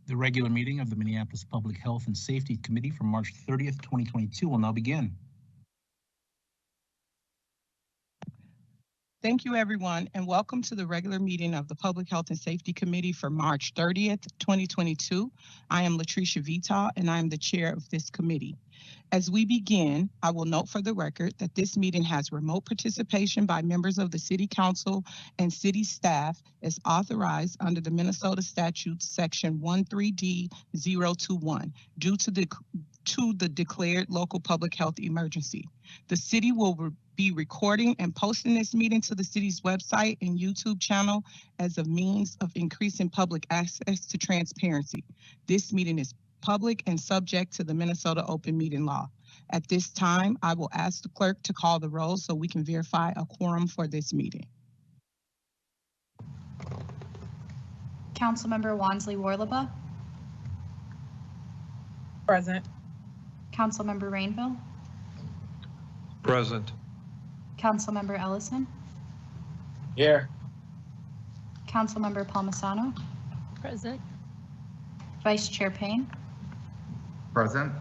The regular meeting of the Minneapolis Public Health and Safety Committee from March 30th, 2022 will now begin. Thank you, everyone, and welcome to the regular meeting of the Public Health and Safety Committee for March 30th, 2022. I am Latricia Vita, and I am the chair of this committee. As we begin, I will note for the record that this meeting has remote participation by members of the City Council and city staff as authorized under the Minnesota Statute Section 13D-021 due to the declared local public health emergency. The city will be recording and posting this meeting to the city's website and YouTube channel as a means of increasing public access to transparency. This meeting is public and subject to the Minnesota Open Meeting Law. At this time, I will ask the clerk to call the roll so we can verify a quorum for this meeting. Councilmember Wansley-Warlaba. Present. Councilmember Rainville. Present. Councilmember Ellison. Here. Councilmember Palmisano. Present. Vice Chair Payne. Present.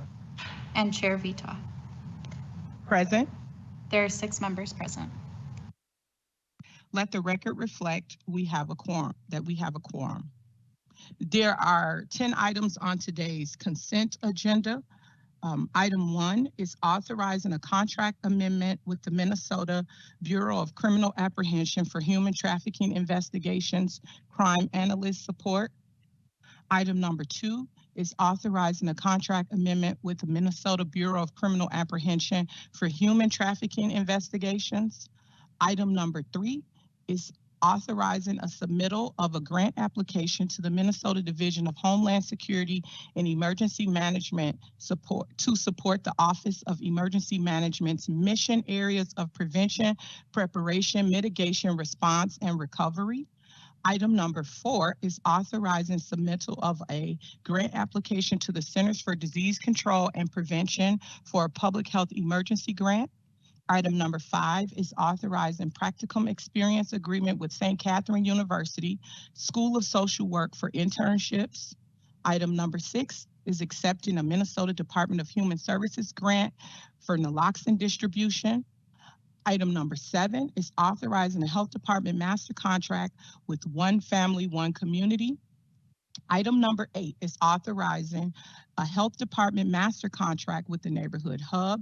And Chair Vita. Present. There are 6 members present. Let the record reflect we have a quorum. There are 10 items on today's consent agenda. Item 1 is authorizing a contract amendment with the Minnesota Bureau of Criminal Apprehension for Human Trafficking Investigations, Crime Analyst Support. Item number 2 is authorizing a contract amendment with the Minnesota Bureau of Criminal Apprehension for Human Trafficking Investigations. Item number 3 is authorizing a submittal of a grant application to the Minnesota Division of Homeland Security and Emergency Management to support the Office of Emergency Management's mission areas of prevention, preparation, mitigation, response, and recovery. Item number 4 is authorizing submittal of a grant application to the Centers for Disease Control and Prevention for a public health emergency grant. Item number 5 is authorizing practicum experience agreement with St. Catherine University School of Social Work for internships. Item number 6 is accepting a Minnesota Department of Human Services grant for naloxone distribution. Item number 7 is authorizing a health department master contract with One Family, One Community. Item number 8 is authorizing a health department master contract with the Neighborhood Hub.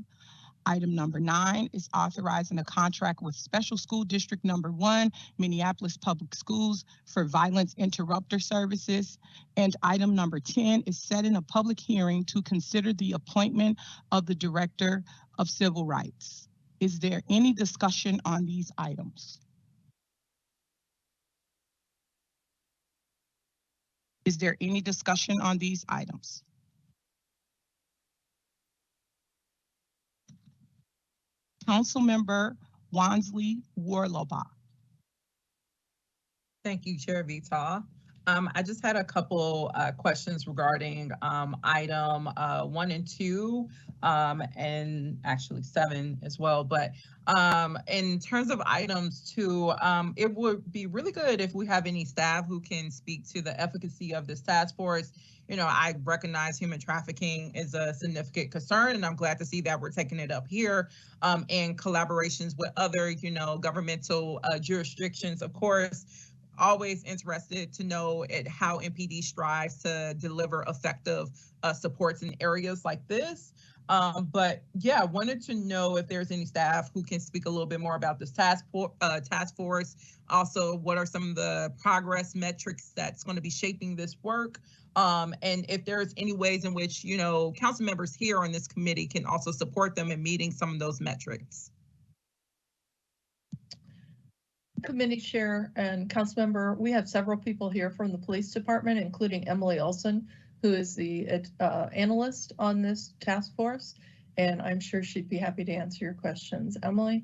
Item number 9 is authorizing a contract with Special School District Number 1, Minneapolis Public Schools for violence interrupter services. And item number 10 is setting a public hearing to consider the appointment of the Director of Civil Rights. Is there any discussion on these items? Is there any discussion on these items? Councilmember Wansley-Warlaba. Thank you, Chair Vita. I just had a couple questions regarding item 1 and 2, and actually 7 as well. But in terms of items 2, it would be really good if we have any staff who can speak to the efficacy of this task force. You know, I recognize human trafficking is a significant concern, and I'm glad to see that we're taking it up here in collaborations with other, governmental jurisdictions, of course. Always interested to know how MPD strives to deliver effective supports in areas like this. But yeah, wanted to know if there's any staff who can speak a little bit more about this task force. Also, what are some of the progress metrics that's going to be shaping this work? And if there's any ways in which, council members here on this committee can also support them in meeting some of those metrics. Committee Chair and Councilmember, we have several people here from the police department, including Emily Olson, who is the analyst on this task force, and I'm sure she'd be happy to answer your questions. Emily?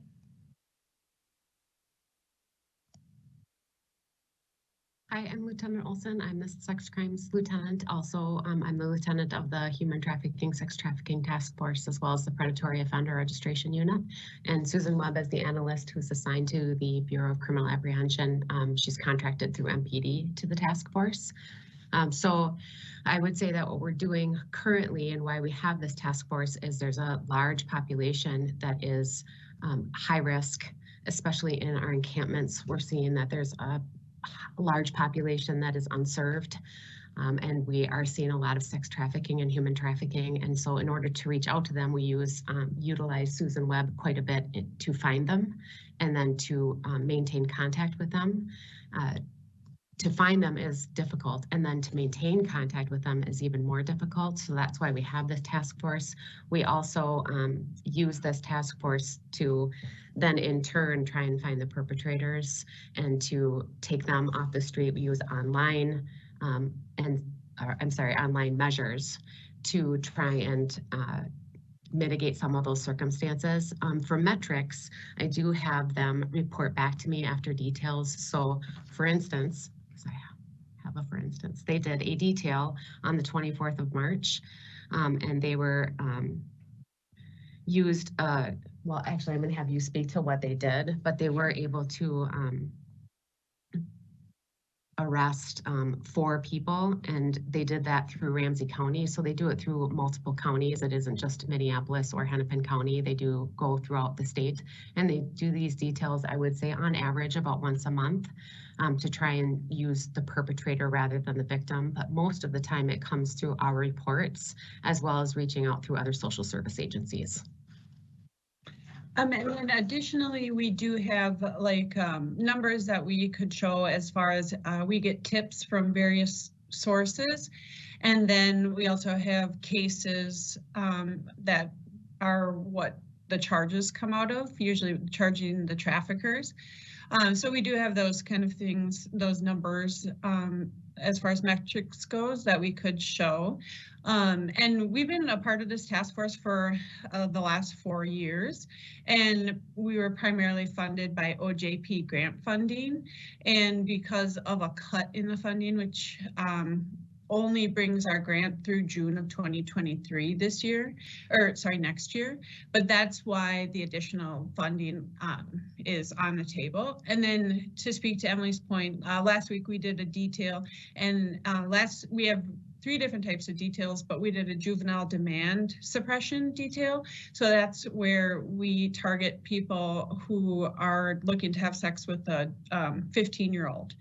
Hi, I'm Lieutenant Olson. I'm the sex crimes lieutenant. Also, I'm the lieutenant of the Human Trafficking, Sex Trafficking Task Force, as well as the Predatory Offender Registration Unit. And Susan Webb is the analyst who's assigned to the Bureau of Criminal Apprehension. She's contracted through MPD to the task force. So I would say that what we're doing currently and why we have this task force is there's a large population that is high risk, especially in our encampments. We're seeing that there's a large population that is unserved. And we are seeing a lot of sex trafficking and human trafficking. And so in order to reach out to them, we utilize Susan Webb quite a bit to find them and then to maintain contact with them. To find them is difficult, and then to maintain contact with them is even more difficult. So that's why we have this task force. We also use this task force to then in turn try and find the perpetrators and to take them off the street. We use online online measures to try and mitigate some of those circumstances. For metrics, I do have them report back to me after details. So for instance, they did a detail on the 24th of March, and they were used, well, actually, I'm going to have you speak to what they did, but they were able to arrest 4 people, and they did that through Ramsey County. So they do it through multiple counties. It isn't just Minneapolis or Hennepin County. They do go throughout the state, and they do these details, I would say on average about once a month, to try and use the perpetrator rather than the victim. But most of the time it comes through our reports as well as reaching out through other social service agencies. And then additionally, we do have like numbers that we could show as far as we get tips from various sources. And then we also have cases that are what the charges come out of, usually charging the traffickers. So we do have those kind of things, those numbers as far as metrics goes that we could show. And we've been a part of this task force for the last 4 years, and we were primarily funded by OJP grant funding. And because of a cut in the funding, which only brings our grant through June of 2023 this year, or sorry, next year. But that's why the additional funding is on the table. And then to speak to Emily's point, last week we did a detail, and we have 3 different types of details, but we did a juvenile demand suppression detail. So that's where we target people who are looking to have sex with a 15-year-old.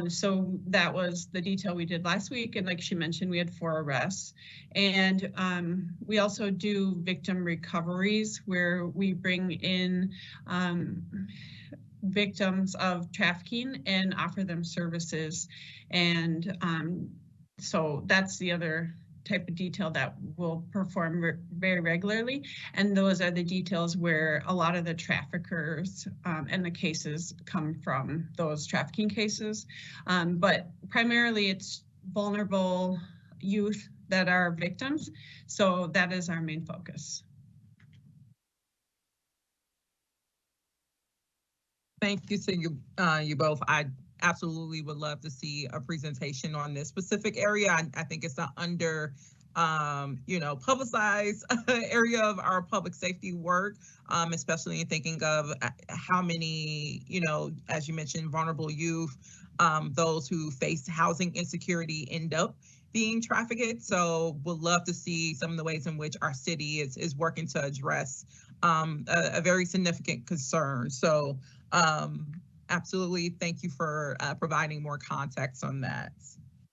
So that was the detail we did last week. And like she mentioned, we had 4 arrests. And we also do victim recoveries where we bring in victims of trafficking and offer them services. And so that's the other type of detail that we'll perform very regularly. And those are the details where a lot of the traffickers and the cases come from, those trafficking cases. But primarily it's vulnerable youth that are victims. So that is our main focus. Thank you to you both. I absolutely would love to see a presentation on this specific area. I think it's an under, publicized area of our public safety work, especially in thinking of how many, as you mentioned, vulnerable youth, those who face housing insecurity end up being trafficked. So would love to see some of the ways in which our city is working to address a very significant concern. So absolutely, thank you for providing more context on that.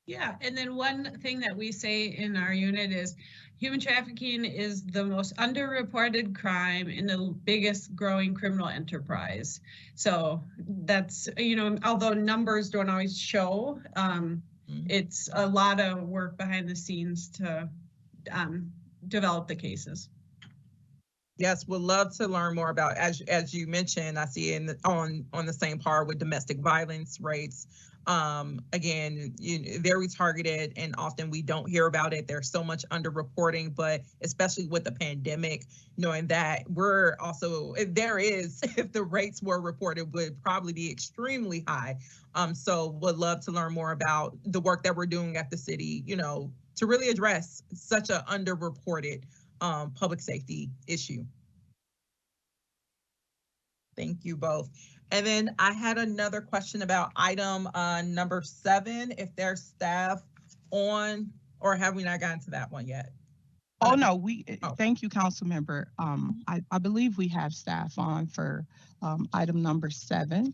Yeah, and then one thing that we say in our unit is human trafficking is the most underreported crime in the biggest growing criminal enterprise. So that's, although numbers don't always show, it's a lot of work behind the scenes to develop the cases. Yes, would love to learn more about, as you mentioned, I see on the same par with domestic violence rates. Again, very targeted, and often we don't hear about it. There's so much underreporting, but especially with the pandemic, knowing that we're also, if the rates were reported, would probably be extremely high. So would love to learn more about the work that we're doing at the city, to really address such an underreported public safety issue. Thank you both. And then I had another question about item number 7, if there's staff on, or have we not gotten to that one yet? Oh, no, Oh. thank you, council member. I believe we have staff on for item number 7.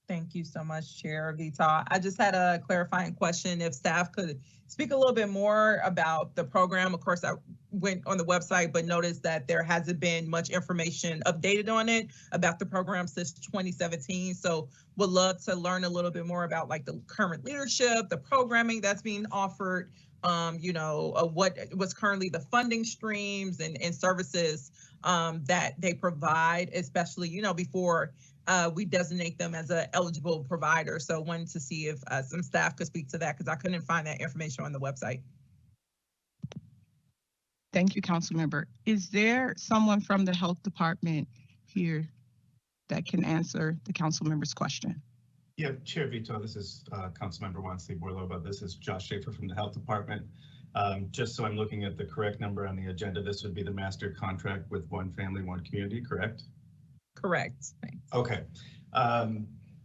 Thank you so much, Chair Vita. I just had a clarifying question. If staff could speak a little bit more about the program. Of course, I went on the website, but noticed that there hasn't been much information updated on it about the program since 2017. So would love to learn a little bit more about like the current leadership, the programming that's being offered, what's currently the funding streams and services that they provide, especially, before we designate them as an eligible provider. So wanted to see if some staff could speak to that because I couldn't find that information on the website. Thank you, council member. Is there someone from the health department here that can answer the council member's question? Yeah, Chair Vito, this is Councilmember Wansley-Borlova. This is Josh Schaefer from the Health Department. Just so I'm looking at the correct number on the agenda, this would be the master contract with One Family, One Community, correct? Correct. Thanks. Okay.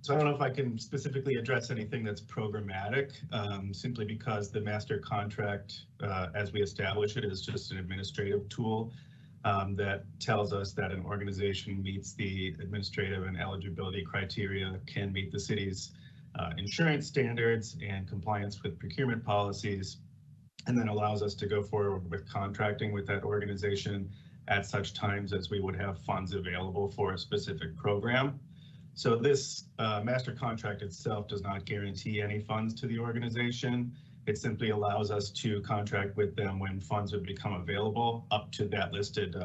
So I don't know if I can specifically address anything that's programmatic, simply because the master contract, as we establish it, is just an administrative tool that tells us that an organization meets the administrative and eligibility criteria, can meet the city's insurance standards and compliance with procurement policies, and then allows us to go forward with contracting with that organization at such times as we would have funds available for a specific program. So this master contract itself does not guarantee any funds to the organization. It simply allows us to contract with them when funds would become available up to that listed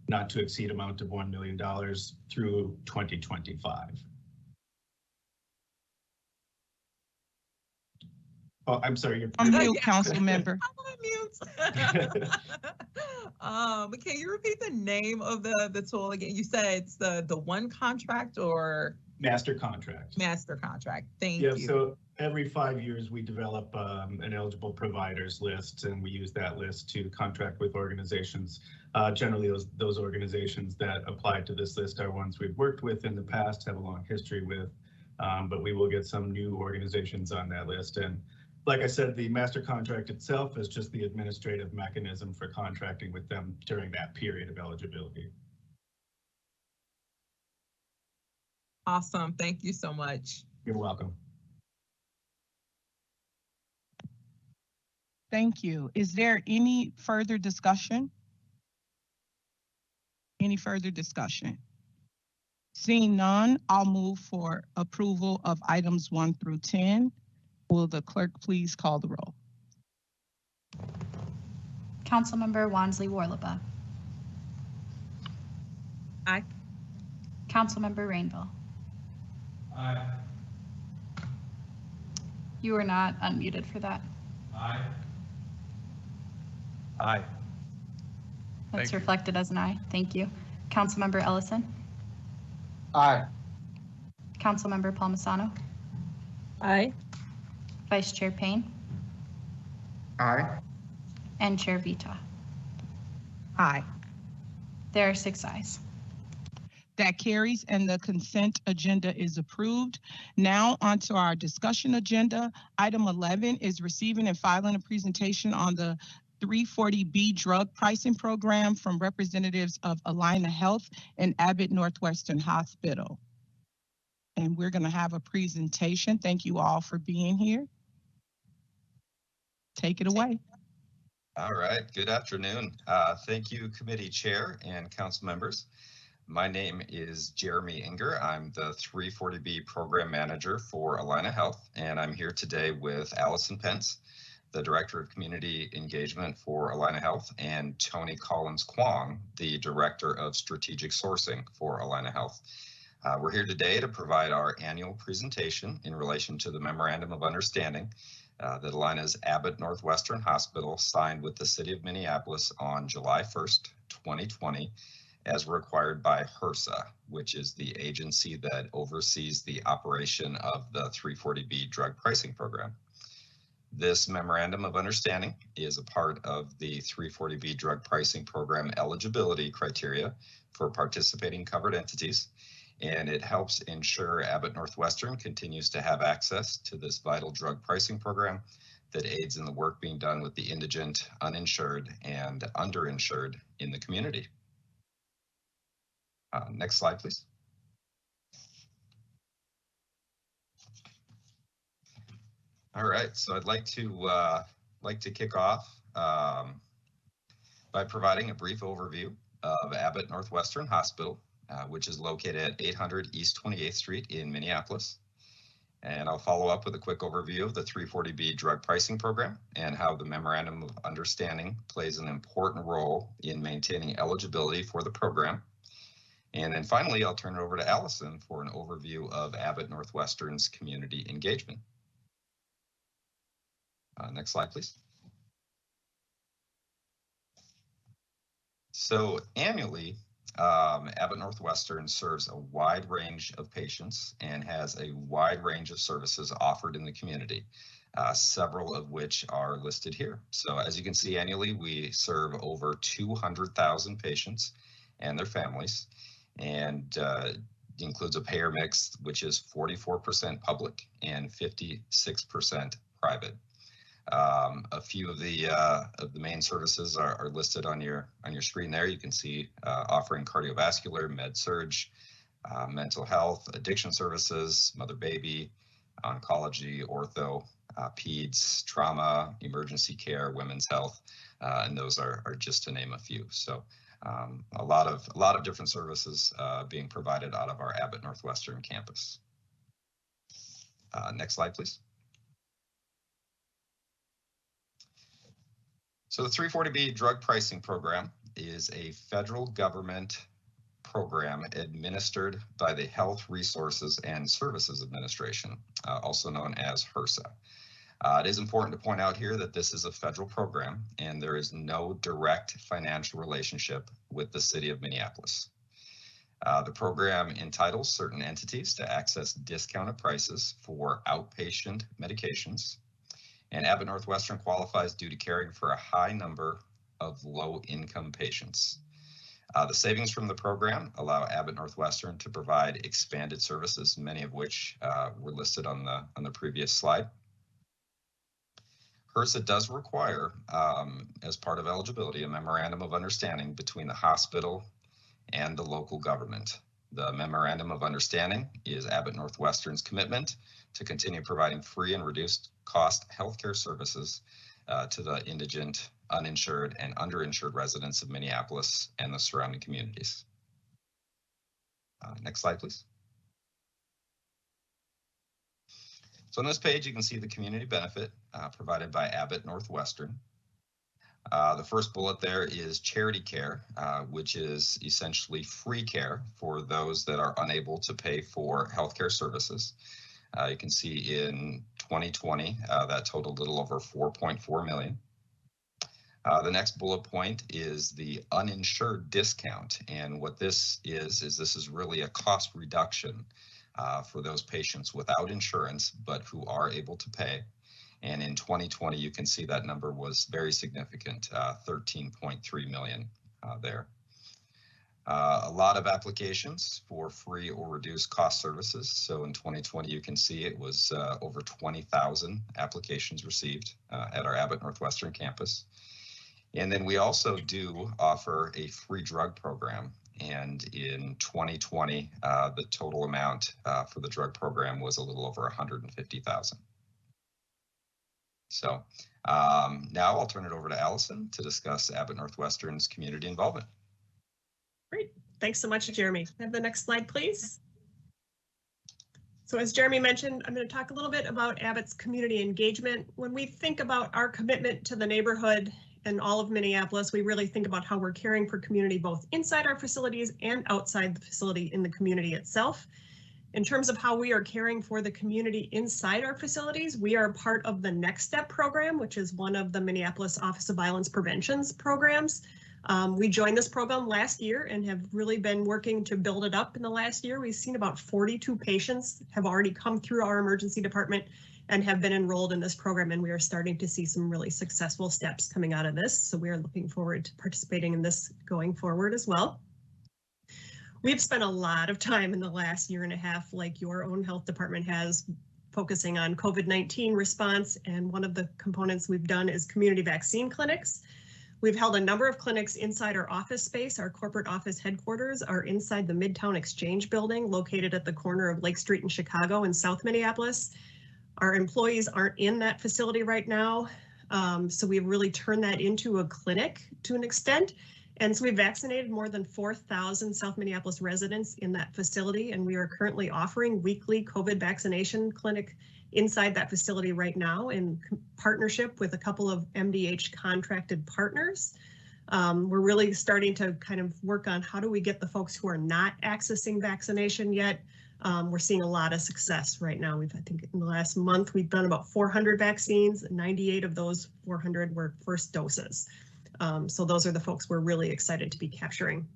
not to exceed amount of $1 million through 2025. Oh, I'm sorry. You're Unmute, council member. I'm on mute. But can you repeat the name of the tool again? You said it's the one contract or? Master contract. Master contract. Thank you. Yeah, so every 5 years we develop an eligible providers list, and we use that list to contract with organizations. Generally, those organizations that apply to this list are ones we've worked with in the past, have a long history with, but we will get some new organizations on that list. And like I said, the master contract itself is just the administrative mechanism for contracting with them during that period of eligibility. Awesome. Thank you so much. You're welcome. Thank you. Is there any further discussion? Any further discussion? Seeing none, I'll move for approval of items 1 through 10. Will the clerk please call the roll? Councilmember Wansley-Borlova. Aye. Councilmember Rainville. Aye. You are not unmuted for that. Aye. Aye. That's Thank you. reflected as an aye. Thank you. Councilmember Ellison. Aye. Councilmember Palmisano. Aye. Vice Chair Payne. Aye. And Chair Vita. Aye. There are 6 ayes. That carries and the consent agenda is approved. Now onto our discussion agenda. Item 11 is receiving and filing a presentation on the 340B drug pricing program from representatives of Allina Health and Abbott Northwestern Hospital. And we're going to have a presentation. Thank you all for being here. Take it away. All right, good afternoon. Thank you, committee chair and council members. My name is Jeremy Inger. I'm the 340B program manager for Allina Health, and I'm here today with Allison Pence, the director of community engagement for Allina Health, and Tony Collins-Kwong, the director of strategic sourcing for Allina Health. We're here today to provide our annual presentation in relation to the Memorandum of Understanding that Allina's Abbott Northwestern Hospital signed with the City of Minneapolis on July 1st, 2020, as required by HRSA, which is the agency that oversees the operation of the 340B drug pricing program. This Memorandum of Understanding is a part of the 340B drug pricing program eligibility criteria for participating covered entities. and it helps ensure Abbott Northwestern continues to have access to this vital drug pricing program that aids in the work being done with the indigent, uninsured, and underinsured in the community. Next slide, please. All right, so I'd like to kick off by providing a brief overview of Abbott Northwestern Hospital, which is located at 800 East 28th Street in Minneapolis. And I'll follow up with a quick overview of the 340B drug pricing program and how the Memorandum of Understanding plays an important role in maintaining eligibility for the program. And then finally, I'll turn it over to Allison for an overview of Abbott Northwestern's community engagement. Next slide, please. So annually, Abbott Northwestern serves a wide range of patients and has a wide range of services offered in the community, several of which are listed here. So as you can see, annually, we serve over 200,000 patients and their families, and includes a payer mix, which is 44% public and 56% private. A few of the main services are listed on your screen there. You can see offering cardiovascular, med-surg, mental health, addiction services, mother-baby, oncology, ortho, peds, trauma, emergency care, women's health, and those are just to name a few. So a lot of different services being provided out of our Abbott Northwestern campus. Next slide, please. So the 340B drug pricing program is a federal government program administered by the Health Resources and Services Administration, also known as HRSA. It is important to point out here that this is a federal program and there is no direct financial relationship with the city of Minneapolis. The program entitles certain entities to access discounted prices for outpatient medications. And Abbott Northwestern qualifies due to caring for a high number of low-income patients. The savings from the program allow Abbott Northwestern to provide expanded services, many of which were listed on the previous slide. HRSA does require, as part of eligibility, a memorandum of understanding between the hospital and the local government. The memorandum of understanding is Abbott Northwestern's commitment to continue providing free and reduced cost healthcare services to the indigent, uninsured, and underinsured residents of Minneapolis and the surrounding communities. Next slide, please. So on this page, you can see the community benefit provided by Abbott Northwestern. The first bullet there is charity care, which is essentially free care for those that are unable to pay for healthcare services. You can see in 2020, that totaled a little over 4.4 million. The next bullet point is the uninsured discount. And what this is this is really a cost reduction for those patients without insurance, but who are able to pay. And in 2020, you can see that number was very significant, 13.3 million there. A lot of applications for free or reduced cost services. So in 2020, you can see it was over 20,000 applications received at our Abbott Northwestern campus. And then we also do offer a free drug program. And in 2020, the total amount for the drug program was a little over 150,000. So now I'll turn it over to Allison to discuss Abbott Northwestern's community involvement. Great. Thanks so much, Jeremy. Have the next slide, please. So as Jeremy mentioned, I'm going to talk a little bit about Abbott's community engagement. When we think about our commitment to the neighborhood and all of Minneapolis, we really think about how we're caring for community both inside our facilities and outside the facility in the community itself. In terms of how we are caring for the community inside our facilities, we are part of the Next Step program, which is one of the Minneapolis Office of Violence Prevention's programs. We joined this program last year and have really been working to build it up in the last year. We've seen about 42 patients have already come through our emergency department and have been enrolled in this program, and we are starting to see some really successful steps coming out of this. So we are looking forward to participating in this going forward as well. We've spent a lot of time in the last year and a half, like your own health department has, focusing on COVID-19 response. And one of the components we've done is community vaccine clinics. We've held a number of clinics inside our office space. Our corporate office headquarters are inside the Midtown Exchange building located at the corner of Lake Street in Chicago and South Minneapolis. Our employees aren't in that facility right now. So we've really turned that into a clinic to an extent. And so we've vaccinated more than 4,000 South Minneapolis residents in that facility. And we are currently offering weekly COVID vaccination clinic inside that facility right now in partnership with a couple of MDH contracted partners. We're really starting to kind of work on how do we get the folks who are not accessing vaccination yet. We're seeing a lot of success right now. I think in the last month, we've done about 400 vaccines. 98 of those 400 were first doses. So those are the folks we're really excited to be capturing.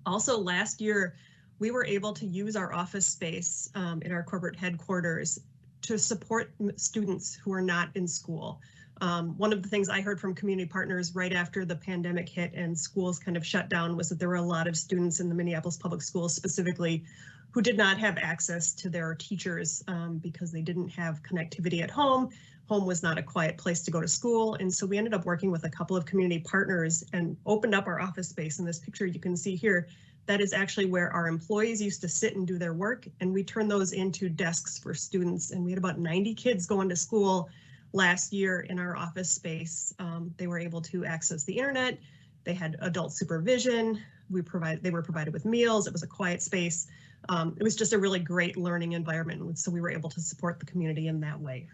Also last year, we were able to use our office space in our corporate headquarters to support students who are not in school. One of the things I heard from community partners right after the pandemic hit and schools kind of shut down was that there were a lot of students in the Minneapolis public schools specifically who did not have access to their teachers because they didn't have connectivity at home. Home was not a quiet place to go to school. And so we ended up working with a couple of community partners and opened up our office space. In this picture you can see here, that is actually where our employees used to sit and do their work. And we turned those into desks for students. And we had about 90 kids going to school last year in our office space. They were able to access the internet. They had adult supervision. They were provided with meals. It was a quiet space. It was just a really great learning environment. So we were able to support the community in that way.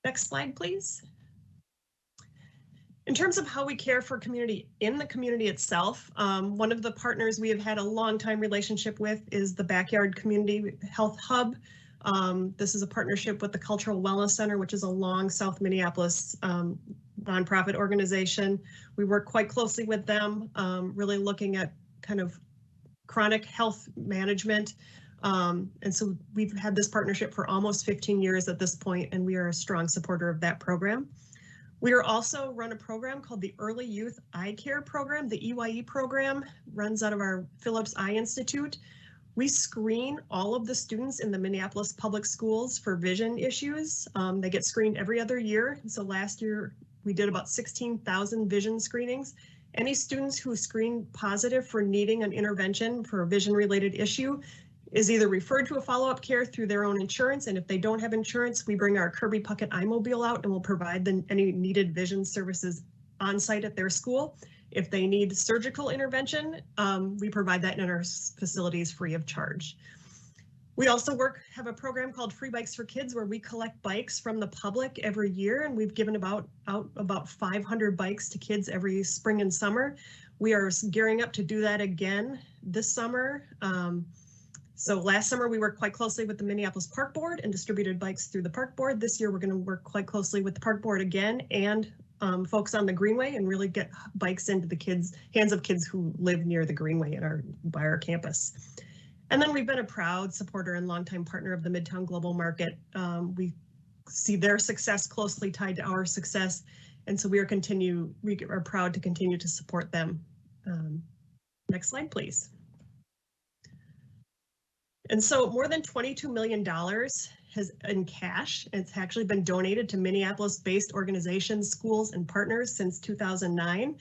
Next slide, please. In terms of how we care for community in the community itself, one of the partners we have had a long time relationship with is the Backyard Community Health Hub. This is a partnership with the Cultural Wellness Center, which is a long South Minneapolis nonprofit organization. We work quite closely with them, really looking at kind of chronic health management. And so we've had this partnership for almost 15 years at this point, and we are a strong supporter of that program. We are also run a program called the Early Youth Eye Care Program. The EYE program runs out of our Phillips Eye Institute. We screen all of the students in the Minneapolis public schools for vision issues. They get screened every other year. So last year we did about 16,000 vision screenings. Any students who screen positive for needing an intervention for a vision related issue is either referred to a follow-up care through their own insurance, and if they don't have insurance, we bring our Kirby Puckett iMobile out and we'll provide them any needed vision services on site at their school. If they need surgical intervention, we provide that in our facilities free of charge. We also have a program called Free Bikes for Kids where we collect bikes from the public every year, and we've given out about 500 bikes to kids every spring and summer. We are gearing up to do that again this summer. So last summer we worked quite closely with the Minneapolis Park Board and distributed bikes through the Park Board. This year we're going to work quite closely with the Park Board again and folks on the Greenway and really get bikes into the hands of kids who live near the Greenway by our campus. And then we've been a proud supporter and longtime partner of the Midtown Global Market. We see their success closely tied to our success, and so we are proud to continue to support them. Next slide, please. And so more than $22 million in cash. It's actually been donated to Minneapolis-based organizations, schools, and partners since 2009.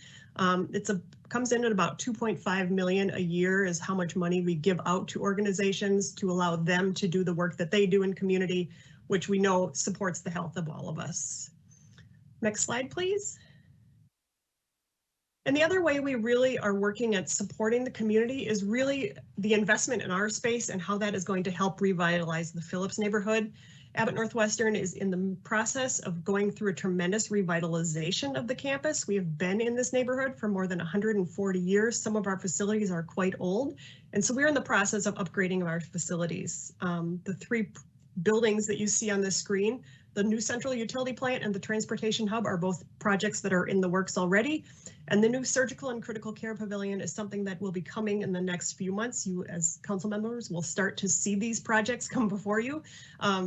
Comes in at about $2.5 million a year is how much money we give out to organizations to allow them to do the work that they do in community, which we know supports the health of all of us. Next slide, please. And the other way we really are working at supporting the community is really the investment in our space and how that is going to help revitalize the Phillips neighborhood. Abbott Northwestern is in the process of going through a tremendous revitalization of the campus. We have been in this neighborhood for more than 140 years. Some of our facilities are quite old. And so we're in the process of upgrading our facilities. The three buildings that you see on the screen, the new central utility plant and the transportation hub are both projects that are in the works already. And the new surgical and critical care pavilion is something that will be coming in the next few months. You as council members will start to see these projects come before you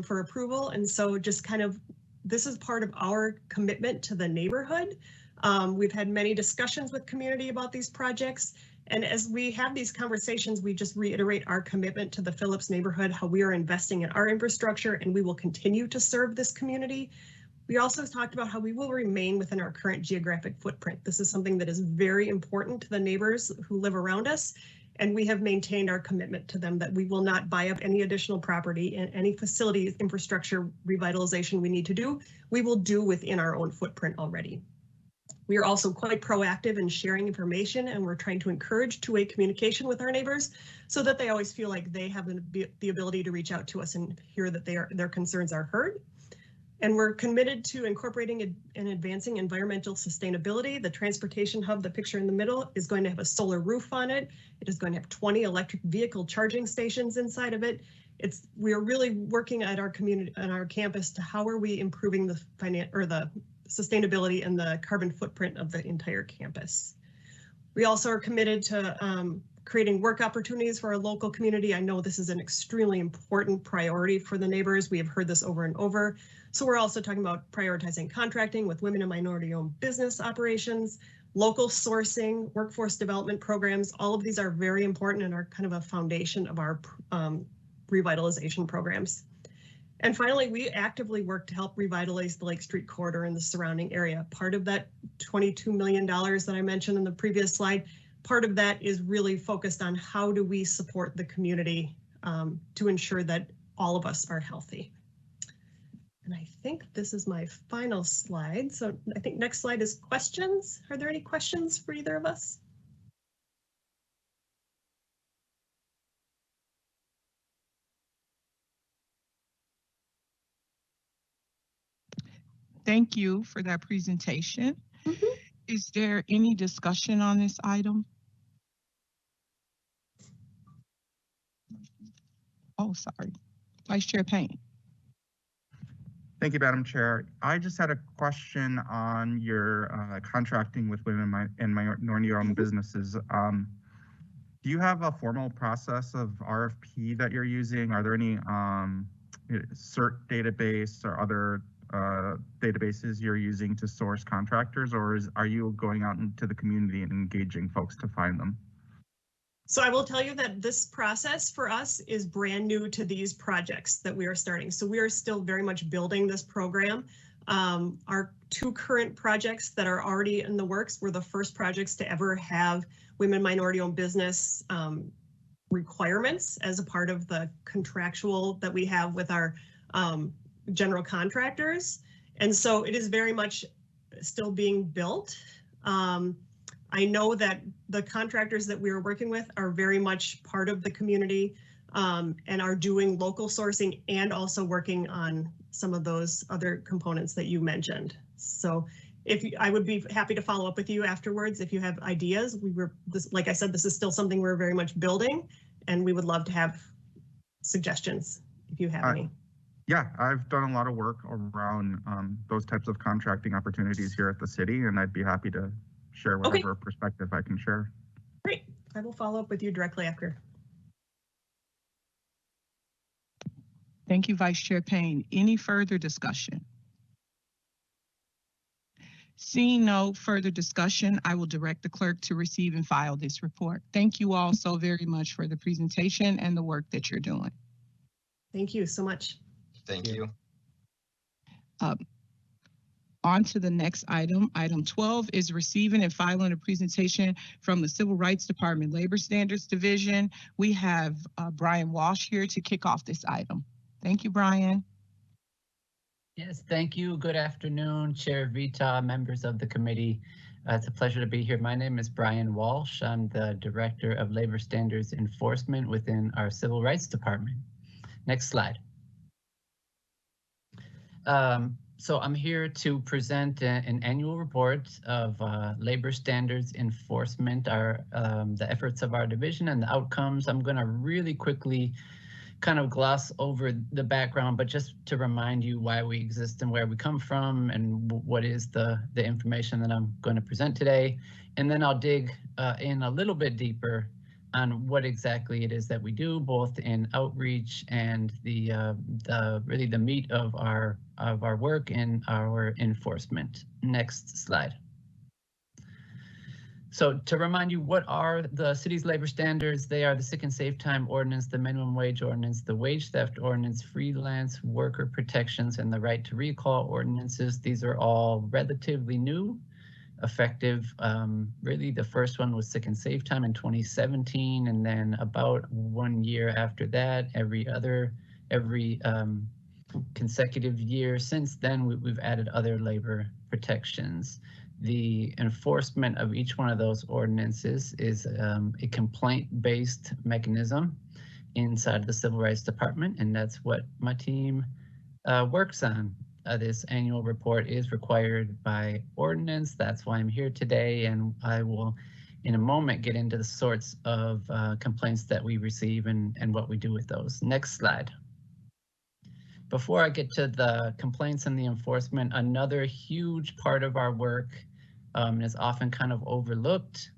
for approval. And so just kind of, this is part of our commitment to the neighborhood. We've had many discussions with community about these projects, And as we have these conversations, we just reiterate our commitment to the Phillips neighborhood, how we are investing in our infrastructure and we will continue to serve this community. We also talked about how we will remain within our current geographic footprint. This is something that is very important to the neighbors who live around us. And we have maintained our commitment to them that we will not buy up any additional property and any facilities, infrastructure revitalization we need to do, we will do within our own footprint already. We are also quite proactive in sharing information, and we're trying to encourage two-way communication with our neighbors so that they always feel like they have the ability to reach out to us and hear that their concerns are heard. And we're committed to incorporating and advancing environmental sustainability. The transportation hub, the picture in the middle, is going to have a solar roof on it. It is going to have 20 electric vehicle charging stations inside of it. We are really working at our community, on our campus, to how are we improving the sustainability and the carbon footprint of the entire campus. We also are committed to creating work opportunities for our local community. I know this is an extremely important priority for the neighbors. We have heard this over and over. So we're also talking about prioritizing contracting with women and minority-owned business operations, local sourcing, workforce development programs. All of these are very important and are kind of a foundation of our revitalization programs. And finally, we actively work to help revitalize the Lake Street corridor and the surrounding area. Part of that $22 million that I mentioned in the previous slide, part of that is really focused on how do we support the community to ensure that all of us are healthy. And I think this is my final slide. So I think next slide is questions. Are there any questions for either of us? Thank you for that presentation. Is there any discussion on this item? Oh, sorry. Vice Chair Payne. Thank you, Madam Chair. I just had a question on your contracting with women and minority-owned businesses. Do you have a formal process of RFP that you're using? Are there any CERT database or other databases you're using to source contractors, or are you going out into the community and engaging folks to find them? So I will tell you that this process for us is brand new to these projects that we are starting. So we are still very much building this program. Our two current projects that are already in the works were the first projects to ever have women minority-owned business requirements as a part of the contractual that we have with our general contractors. And so it is very much still being built. I know that the contractors that we are working with are very much part of the community and are doing local sourcing and also working on some of those other components that you mentioned. So I would be happy to follow up with you afterwards if you have ideas. Like I said, this is still something we're very much building, and we would love to have suggestions if you have any. Yeah, I've done a lot of work around those types of contracting opportunities here at the city, and I'd be happy to share whatever perspective I can share. Great. I will follow up with you directly after. Thank you, Vice Chair Payne. Any further discussion? Seeing no further discussion, I will direct the clerk to receive and file this report. Thank you all so very much for the presentation and the work that you're doing. Thank you so much. Thank you. On to the next item. Item 12 is receiving and filing a presentation from the Civil Rights Department Labor Standards Division. We have Brian Walsh here to kick off this item. Thank you, Brian. Yes, thank you. Good afternoon, Chair Vita, members of the committee. It's a pleasure to be here. My name is Brian Walsh. I'm the Director of Labor Standards Enforcement within our Civil Rights Department. Next slide. So I'm here to present an annual report of labor standards enforcement, the efforts of our division and the outcomes. I'm going to really quickly kind of gloss over the background, but just to remind you why we exist and where we come from and what is the information that I'm going to present today. And then I'll dig in a little bit deeper on what exactly it is that we do, both in outreach and really the meat of our work and our enforcement. Next slide. So to remind you, what are the city's labor standards? They are the sick and safe time ordinance, the minimum wage ordinance, the wage theft ordinance, freelance worker protections, and the right to recall ordinances. These are all relatively new, effective. Really, the first one was sick and safe time in 2017, and then about 1 year after that, every consecutive year since then, we've added other labor protections. The enforcement of each one of those ordinances is a complaint-based mechanism inside the Civil Rights Department, and that's what my team works on. This annual report is required by ordinance. That's why I'm here today, and I will in a moment get into the sorts of complaints that we receive and what we do with those. Next slide. Before I get to the complaints and the enforcement, another huge part of our work is often kind of overlooked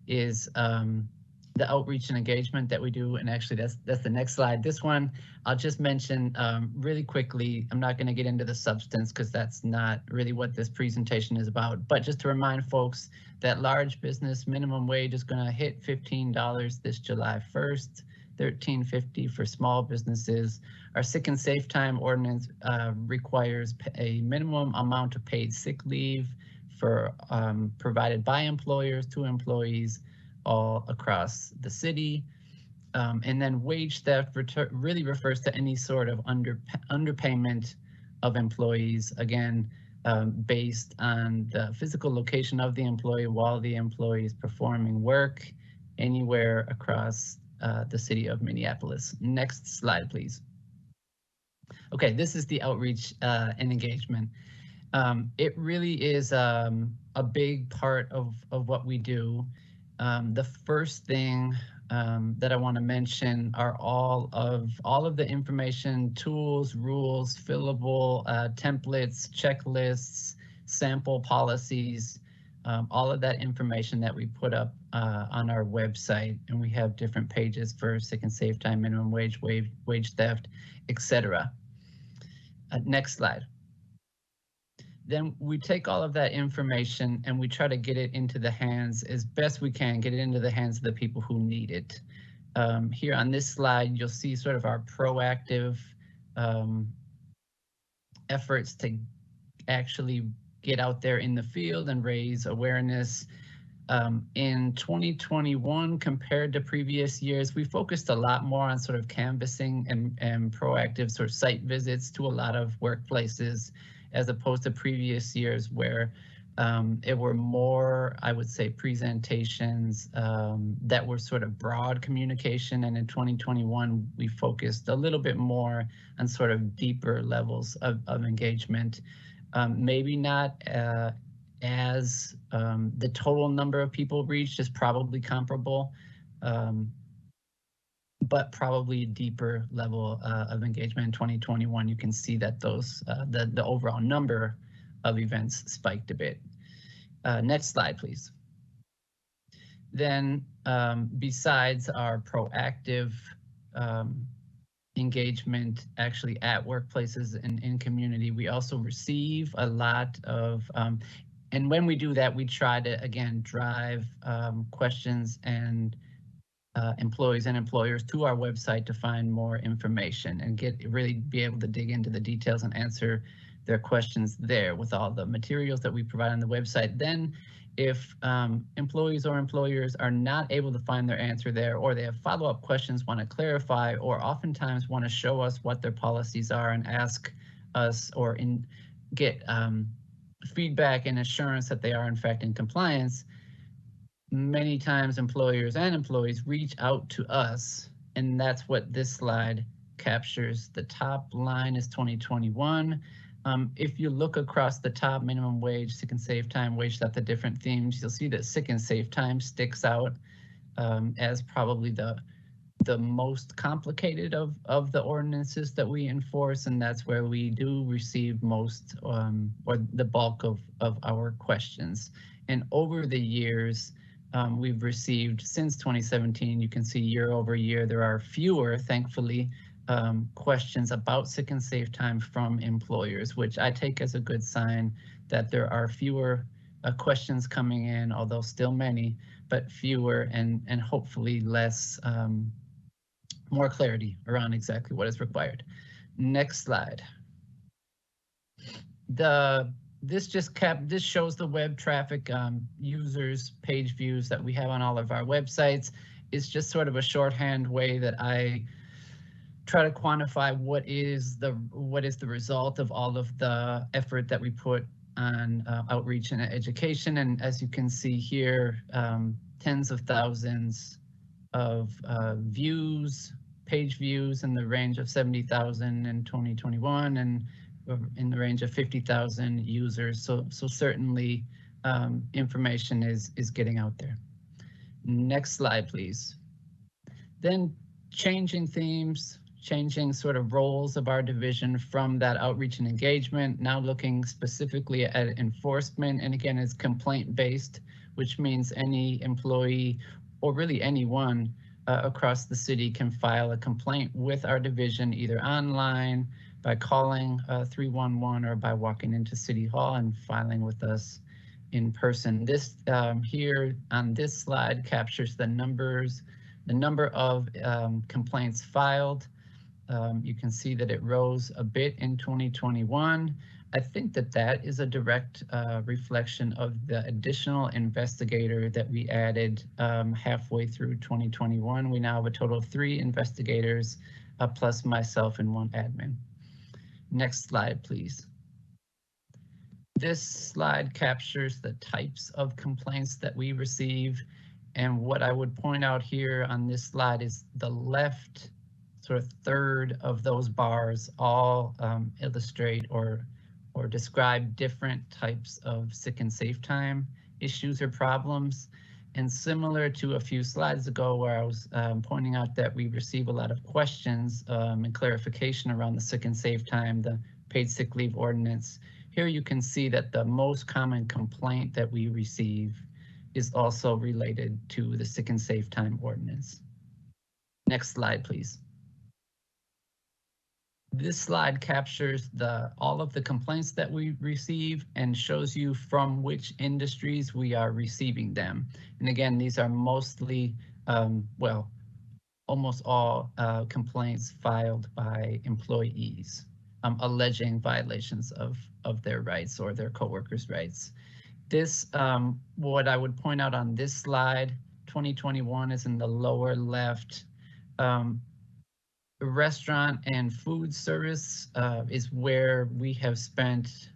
is the outreach and engagement that we do. And actually that's the next slide. This one, I'll just mention really quickly. I'm not going to get into the substance because that's not really what this presentation is about, but just to remind folks that large business minimum wage is going to hit $15 this July 1st, $13.50 for small businesses. Our sick and safe time ordinance requires a minimum amount of paid sick leave for provided by employers to employees all across the city. And then wage theft really refers to any sort of underpayment of employees, again, based on the physical location of the employee while the employee is performing work anywhere across the city of Minneapolis. Next slide, please. Okay, this is the outreach and engagement. It really is a big part of what we do. The first thing that I want to mention are all of the information, tools, rules, fillable templates, checklists, sample policies, all of that information that we put up on our website, and we have different pages for sick and safe time, minimum wage, wage theft, etc. Next slide. Then we take all of that information and we try to get it into the hands as best we can, get it into the hands of the people who need it. Here on this slide, you'll see sort of our proactive efforts to actually get out there in the field and raise awareness. In 2021, compared to previous years, we focused a lot more on sort of canvassing and proactive sort of site visits to a lot of workplaces, as opposed to previous years where it were more, I would say, presentations that were sort of broad communication. And in 2021, we focused a little bit more on sort of deeper levels of engagement. Maybe not as the total number of people reached is probably comparable, but probably a deeper level of engagement in 2021. You can see that those the overall number of events spiked a bit. Next slide, please. Then besides our proactive engagement actually at workplaces and in community, we also receive a lot of, and when we do that, we try to, again, drive questions and employees and employers to our website to find more information and really be able to dig into the details and answer their questions there with all the materials that we provide on the website. Then if employees or employers are not able to find their answer there, or they have follow-up questions, want to clarify, or oftentimes want to show us what their policies are and ask us or get feedback and assurance that they are in fact in compliance, many times employers and employees reach out to us, and that's what this slide captures. The top line is 2021. If you look across the top, minimum wage, sick and safe time, wage theft, the different themes, you'll see that sick and safe time sticks out as probably the most complicated of the ordinances that we enforce, and that's where we do receive most or the bulk of our questions. And over the years, we've received, since 2017, you can see year over year, there are fewer, thankfully, questions about sick and safe time from employers, which I take as a good sign that there are fewer questions coming in, although still many, but fewer and hopefully less, more clarity around exactly what is required. Next slide. This shows the web traffic, users, page views that we have on all of our websites. It's just sort of a shorthand way that I try to quantify what is the result of all of the effort that we put on outreach and education. And as you can see here, tens of thousands of views, page views in the range of 70,000 in 2021 and in the range of 50,000 users. So certainly information is getting out there. Next slide, please. Then changing themes, changing sort of roles of our division from that outreach and engagement, now looking specifically at enforcement. And again, it's complaint-based, which means any employee or really anyone across the city can file a complaint with our division, either online, by calling 311 or by walking into City Hall and filing with us in person. This here on this slide captures the number of complaints filed. You can see that it rose a bit in 2021. I think that is a direct reflection of the additional investigator that we added halfway through 2021. We now have a total of 3 investigators plus myself and 1 admin. Next slide, please. This slide captures the types of complaints that we receive. And what I would point out here on this slide is the left sort of third of those bars all illustrate or describe different types of sick and safe time issues or problems. And similar to a few slides ago where I was pointing out that we receive a lot of questions and clarification around the sick and safe time, the paid sick leave ordinance, here you can see that the most common complaint that we receive is also related to the sick and safe time ordinance. Next slide, please. This slide captures all of the complaints that we receive and shows you from which industries we are receiving them. And again, these are mostly, well, almost all complaints filed by employees alleging violations of their rights or their coworkers' rights. This, what I would point out on this slide, 2021 is in the lower left. Restaurant and food service is where we have spent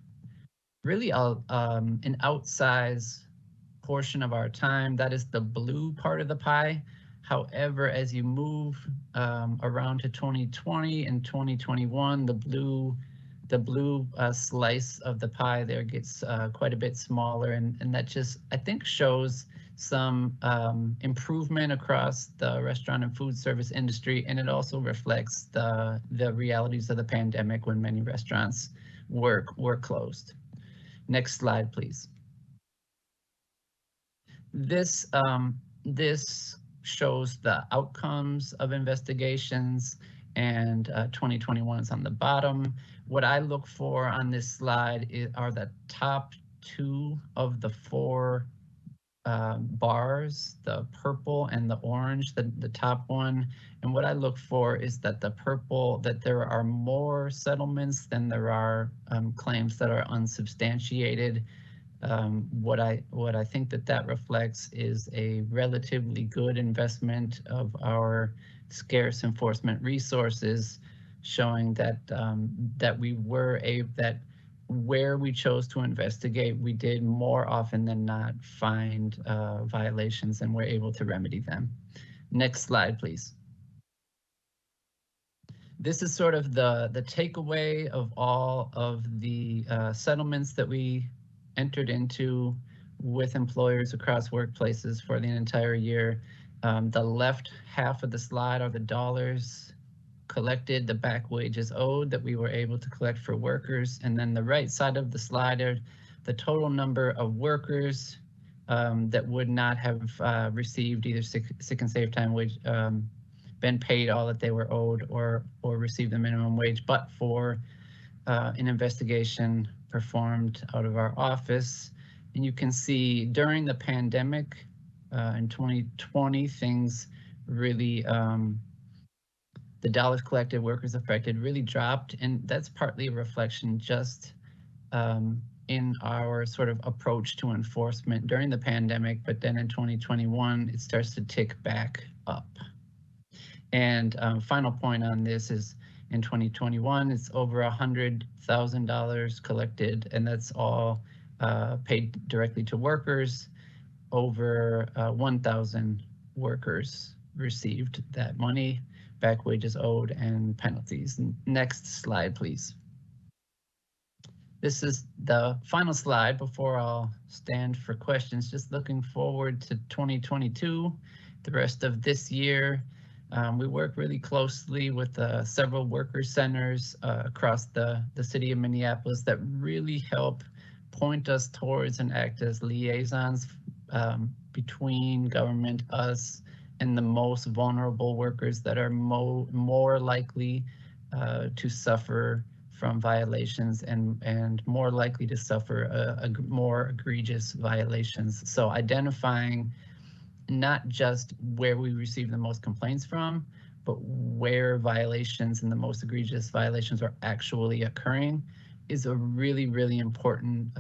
really an outsized portion of our time. That is the blue part of the pie. However, as you move around to 2020 and 2021, the blue slice of the pie there gets quite a bit smaller, and that just, I think, shows some improvement across the restaurant and food service industry, and it also reflects the realities of the pandemic when many restaurants were closed. Next slide, please. This shows the outcomes of investigations, and 2021 is on the bottom. What I look for on this slide are the top 2 of the 4 bars, the purple and the orange, the top one. And what I look for is that the purple, that there are more settlements than there are claims that are unsubstantiated. What I think that reflects is a relatively good investment of our scarce enforcement resources, showing that where we chose to investigate, we did more often than not find violations and were able to remedy them. Next slide, please. This is sort of the takeaway of all of the settlements that we entered into with employers across workplaces for the entire year. The left half of the slide are the dollars collected, the back wages owed that we were able to collect for workers. And then the right side of the slide are the total number of workers that would not have received either sick and safe time wage, been paid all that they were owed or received the minimum wage, but for an investigation performed out of our office. And you can see during the pandemic in 2020, things really, the dollars collected, workers affected really dropped. And that's partly a reflection just in our sort of approach to enforcement during the pandemic. But then in 2021, it starts to tick back up. And final point on this is in 2021, it's over $100,000 collected, and that's all paid directly to workers. Over 1,000 workers received that money, back wages owed and penalties. Next slide, please. This is the final slide before I'll stand for questions. Just looking forward to 2022, the rest of this year. We work really closely with several worker centers across the city of Minneapolis that really help point us towards and act as liaisons between government, us, and the most vulnerable workers that are more likely to suffer from violations and more likely to suffer more egregious violations. So identifying not just where we receive the most complaints from, but where violations and the most egregious violations are actually occurring is a really, really important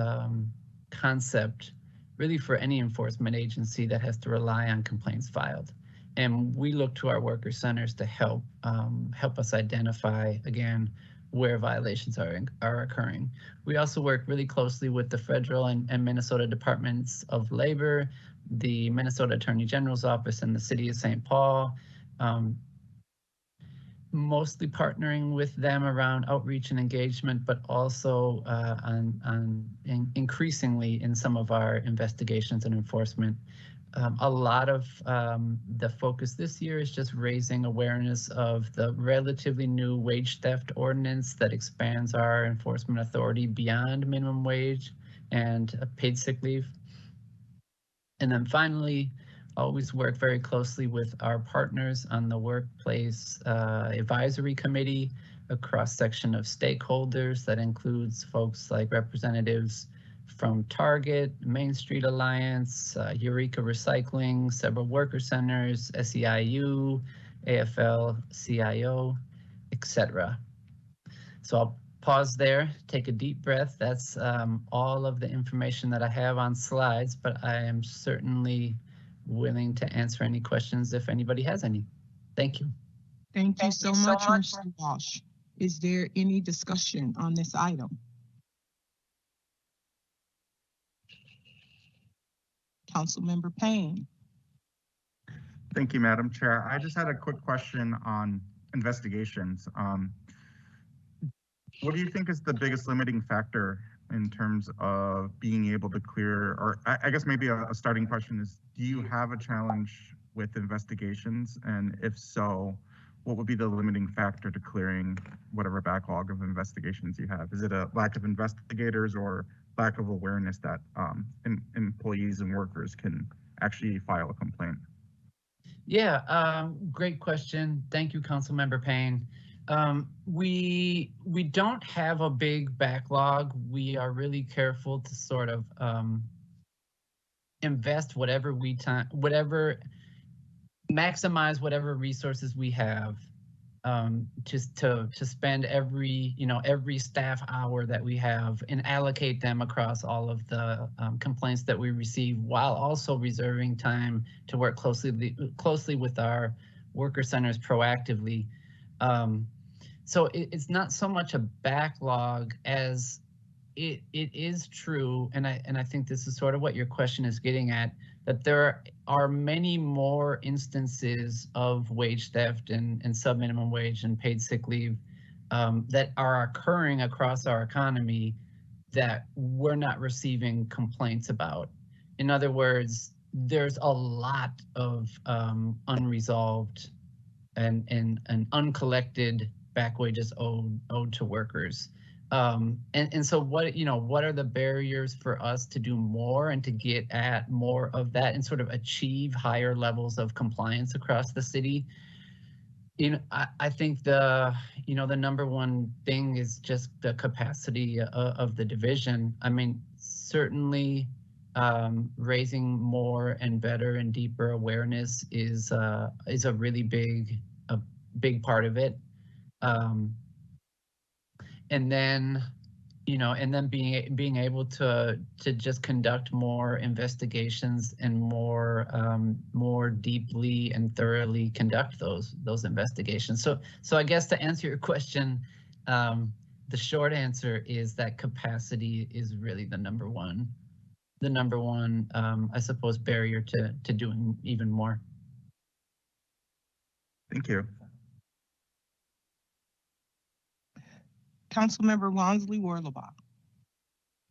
concept, really for any enforcement agency that has to rely on complaints filed. And we look to our worker centers to help us identify, again, where violations are occurring. We also work really closely with the federal and Minnesota Departments of Labor, the Minnesota Attorney General's Office, and the City of St. Paul, mostly partnering with them around outreach and engagement, but also increasingly in some of our investigations and enforcement. A lot of the focus this year is just raising awareness of the relatively new wage theft ordinance that expands our enforcement authority beyond minimum wage and paid sick leave. And then finally, always work very closely with our partners on the Workplace Advisory Committee, a cross-section of stakeholders that includes folks like representatives from Target, Main Street Alliance, Eureka Recycling, several worker centers, SEIU, AFL-CIO, etc. So I'll pause there, take a deep breath. That's all of the information that I have on slides, but I am certainly willing to answer any questions if anybody has any. Thank you. Thank you so much, Mr. Walsh. Is there any discussion on this item? Councilmember Payne. Thank you, Madam Chair. I just had a quick question on investigations. What do you think is the biggest limiting factor in terms of being able to clear, or I guess maybe a starting question is, do you have a challenge with investigations? And if so, what would be the limiting factor to clearing whatever backlog of investigations you have? Is it a lack of investigators or lack of awareness that employees and workers can actually file a complaint? Yeah, great question. Thank you, Councilmember Payne. We don't have a big backlog. We are really careful to sort of invest maximize whatever resources we have, just to spend every staff hour that we have and allocate them across all of the complaints that we receive, while also reserving time to work closely with our worker centers proactively. So it's not so much a backlog as it is true, and I think this is sort of what your question is getting at, that there are many more instances of wage theft and sub-minimum wage and paid sick leave that are occurring across our economy that we're not receiving complaints about. In other words, there's a lot of unresolved and uncollected back wages owed to workers. And so what are the barriers for us to do more and to get at more of that and sort of achieve higher levels of compliance across the city? I think the number one thing is just the capacity of the division. I mean, certainly raising more and better and deeper awareness is a really big part of it. And then, you know, and then being able to just conduct more investigations and more deeply and thoroughly conduct those investigations. So I guess to answer your question, the short answer is that capacity is really the number one, I suppose, barrier to doing even more. Thank you. Councilmember Wansley Warlebach.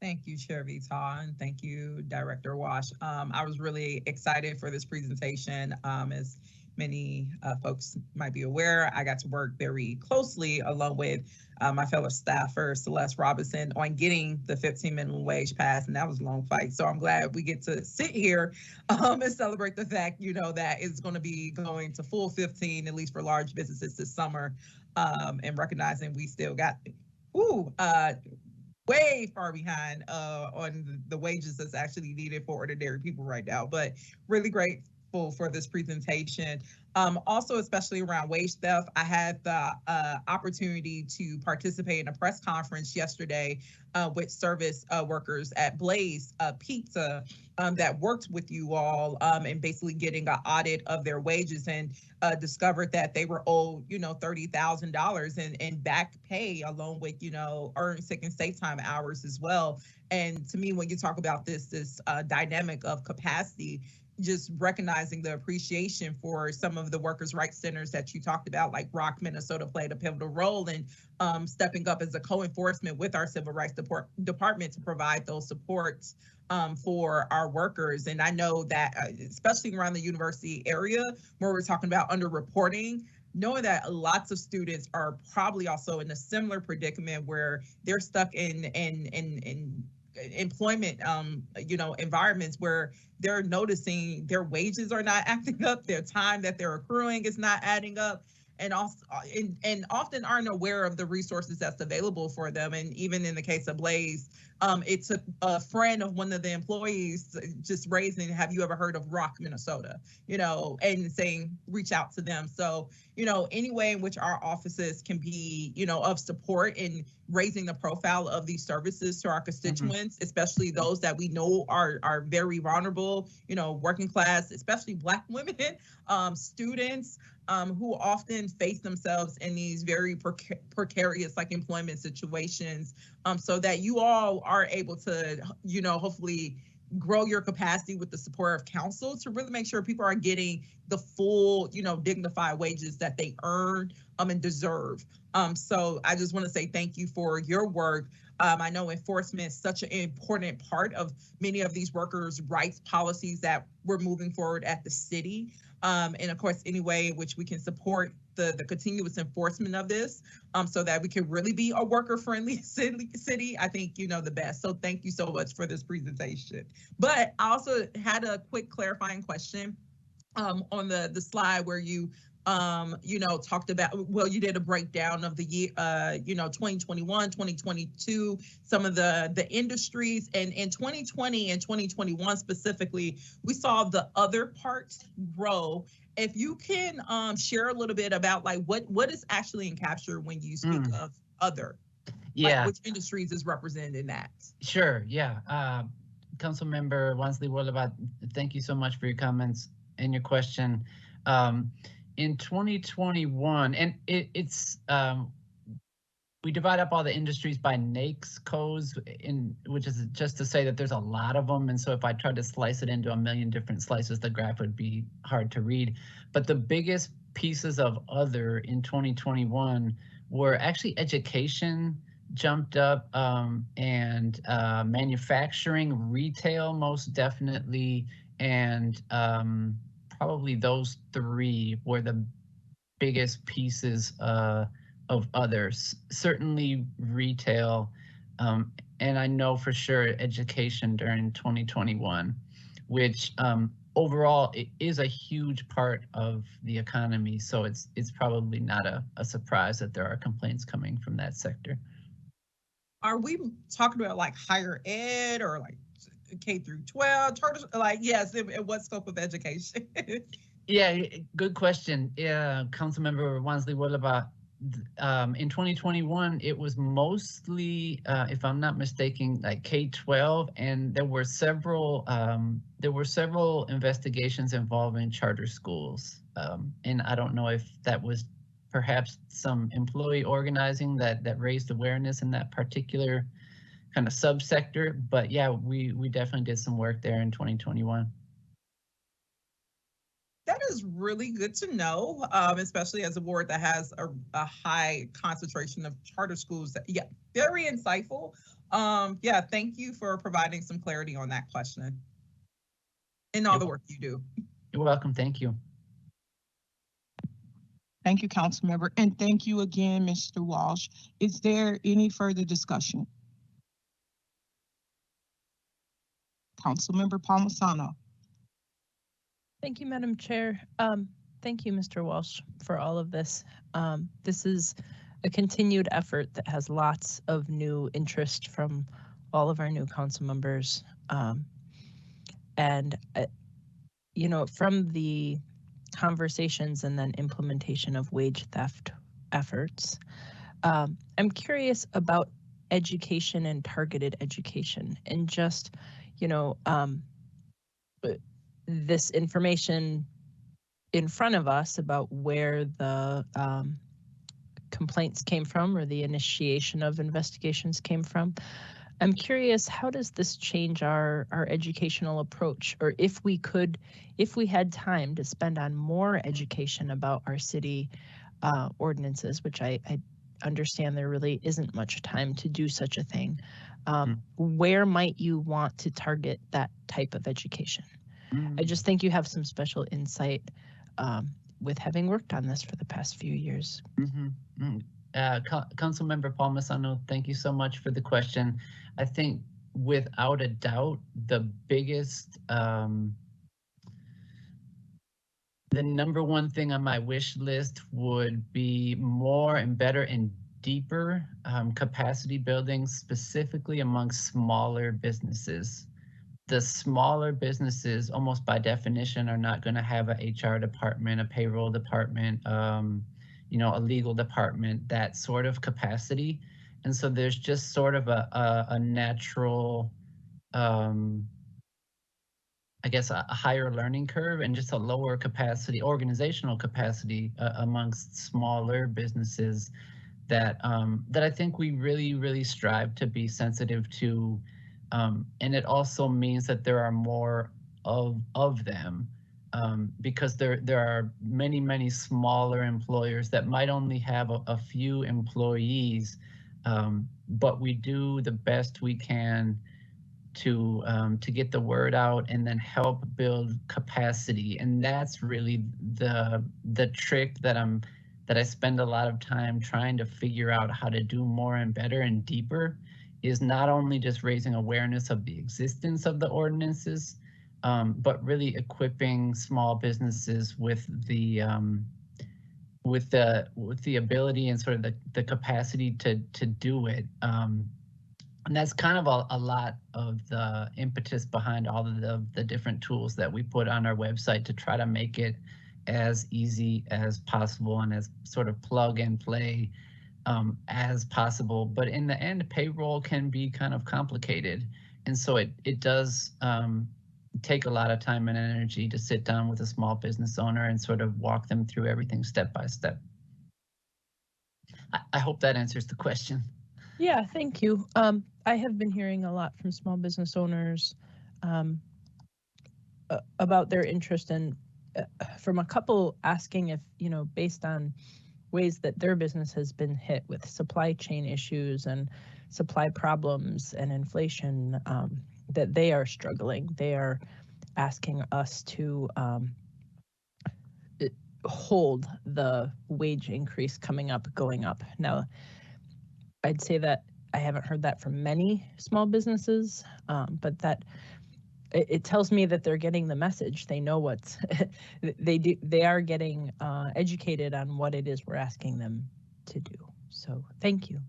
Thank you, Chair Vita, and thank you, Director Wash. I was really excited for this presentation. As many folks might be aware, I got to work very closely along with my fellow staffer, Celeste Robinson, on getting the 15 minimum wage passed, and that was a long fight. So I'm glad we get to sit here and celebrate the fact, you know, that it's going to be going to full 15, at least for large businesses this summer, and recognizing we still got way far behind on the wages that's actually needed for ordinary people right now, but really grateful for this presentation. Also, especially around wage theft, I had the opportunity to participate in a press conference yesterday with service workers at Blaze Pizza that worked with you all and basically getting an audit of their wages and discovered that they were owed, you know, $30,000 in back pay, along with, you know, earned sick and safe time hours as well. And to me, when you talk about this dynamic of capacity, just recognizing the appreciation for some of the workers' rights centers that you talked about, like Rock, Minnesota, played a pivotal role in stepping up as a co-enforcement with our civil rights department to provide those supports for our workers. And I know that, especially around the university area, where we're talking about underreporting, knowing that lots of students are probably also in a similar predicament where they're stuck in employment, you know, environments where they're noticing their wages are not acting up, their time that they're accruing is not adding up, and also and often aren't aware of the resources that's available for them. And even in the case of Blaze, it took a friend of one of the employees just raising, have you ever heard of Rock, Minnesota? You know, and saying, reach out to them. So, you know, any way in which our offices can be, you know, of support in raising the profile of these services to our constituents, especially those that we know are very vulnerable, you know, working class, especially Black women, students, who often face themselves in these very precarious, like, employment situations, so that you all are able to, you know, hopefully grow your capacity with the support of council to really make sure people are getting the full, you know, dignified wages that they earn and deserve. So I just want to say thank you for your work. I know enforcement is such an important part of many of these workers' rights policies that we're moving forward at the city. And of course, any way in which we can support the continuous enforcement of this, so that we can really be a worker-friendly city, I think, you know, the best. So thank you so much for this presentation. But I also had a quick clarifying question on the slide where you know, talked about, well, you did a breakdown of the year, you know, 2021, 2022, some of the industries, and in 2020 and 2021 specifically, we saw the other parts grow. If you can share a little bit about, like, what is actually encaptured when you speak of other, yeah, like, which industries is represented in that? Sure, yeah. Councilmember Wansley Warlebach, thank you so much for your comments and your question. In 2021, and it's we divide up all the industries by NAICS codes, which is just to say that there's a lot of them. And so if I tried to slice it into a million different slices, the graph would be hard to read. But the biggest pieces of other in 2021 were actually education jumped up, and manufacturing, retail most definitely, and probably those three were the biggest pieces of others. Certainly retail, and I know for sure education during 2021, which overall it is a huge part of the economy. So it's probably not a surprise that there are complaints coming from that sector. Are we talking about, like, higher ed or, like, K through 12 charter, like, yes, in what scope of education? Yeah, good question. Yeah, Councilmember Wansley, what about in 2021? It was mostly, if I'm not mistaken, like K-12, and there were several investigations involving charter schools. And I don't know if that was perhaps some employee organizing that raised awareness in that particular kind of subsector. But yeah, we definitely did some work there in 2021. That is really good to know, especially as a ward that has a high concentration of charter schools. Yeah, very insightful. Yeah, thank you for providing some clarity on that question and all the work you do. You're welcome. Thank you. Thank you, Councilmember, and thank you again, Mr. Walsh. Is there any further discussion? Councilmember Palmisano. Thank you, Madam Chair. Thank you, Mr. Walsh, for all of this. This is a continued effort that has lots of new interest from all of our new council members. You know, from the conversations and then implementation of wage theft efforts, I'm curious about education and targeted education and just, you know, this information in front of us about where the complaints came from or the initiation of investigations came from. I'm curious, how does this change our educational approach? Or if we had time to spend on more education about our city ordinances, which I understand there really isn't much time to do such a thing, where might you want to target that type of education? I just think you have some special insight with having worked on this for the past few years. Councilmember Palmisano, thank you so much for the question. I think without a doubt, the biggest, the number one thing on my wish list would be more and better and deeper capacity building, specifically amongst smaller businesses. The smaller businesses, almost by definition, are not going to have a HR department, a payroll department, you know, a legal department, that sort of capacity. And so there's just sort of a natural, I guess, a higher learning curve and just a lower capacity, organizational capacity amongst smaller businesses that I think we really strive to be sensitive to. And it also means that there are more of them because there are many smaller employers that might only have a few employees, but we do the best we can to get the word out and then help build capacity. And that's really the trick that I spend a lot of time trying to figure out how to do more and better and deeper, is not only just raising awareness of the existence of the ordinances, but really equipping small businesses with the ability and sort of the capacity to do it. And that's kind of a lot of the impetus behind all of the different tools that we put on our website to try to make it as easy as possible and as sort of plug and play as possible. But in the end, payroll can be kind of complicated. And so it does take a lot of time and energy to sit down with a small business owner and sort of walk them through everything step by step. I hope that answers the question. Yeah, thank you. I have been hearing a lot from small business owners about their interest in, from a couple asking if, you know, based on ways that their business has been hit with supply chain issues and supply problems and inflation, that they are struggling. They are asking us to hold the wage increase going up. Now, I'd say that I haven't heard that from many small businesses, but that it tells me that they're getting the message. They know what's they are getting educated on what it is we're asking them to do. So thank you.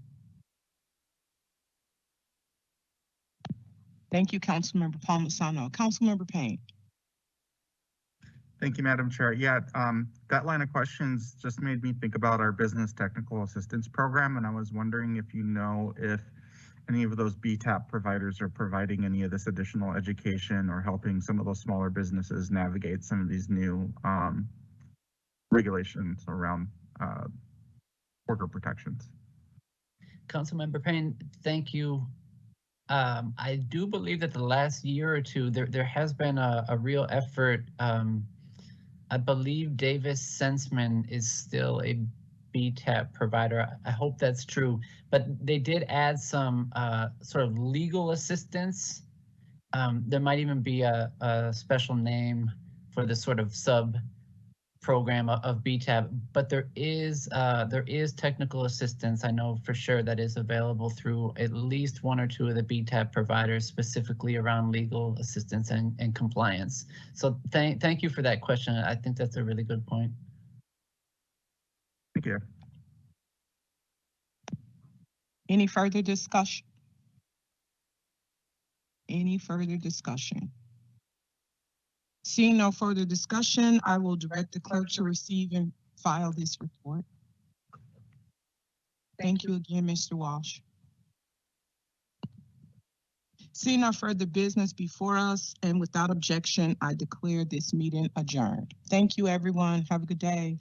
Thank you, Councilmember Palmisano. Councilmember Payne. Thank you, Madam Chair. Yeah, that line of questions just made me think about our business technical assistance program, and I was wondering if you know if any of those BTAP providers are providing any of this additional education or helping some of those smaller businesses navigate some of these new regulations around worker protections. Councilmember Payne, thank you. I do believe that the last year or two, there has been a real effort. I believe Davis Sensman is still a BTAP provider. I hope that's true, but they did add some sort of legal assistance. There might even be a special name for the sort of sub program of BTAP, but there is technical assistance. I know for sure that is available through at least one or two of the BTAP providers, specifically around legal assistance and compliance. So thank you for that question. I think that's a really good point. Thank you. Any further discussion? Any further discussion? Seeing no further discussion, I will direct the clerk to receive and file this report. Thank you again, Mr. Walsh. Seeing no further business before us and without objection, I declare this meeting adjourned. Thank you, everyone. Have a good day.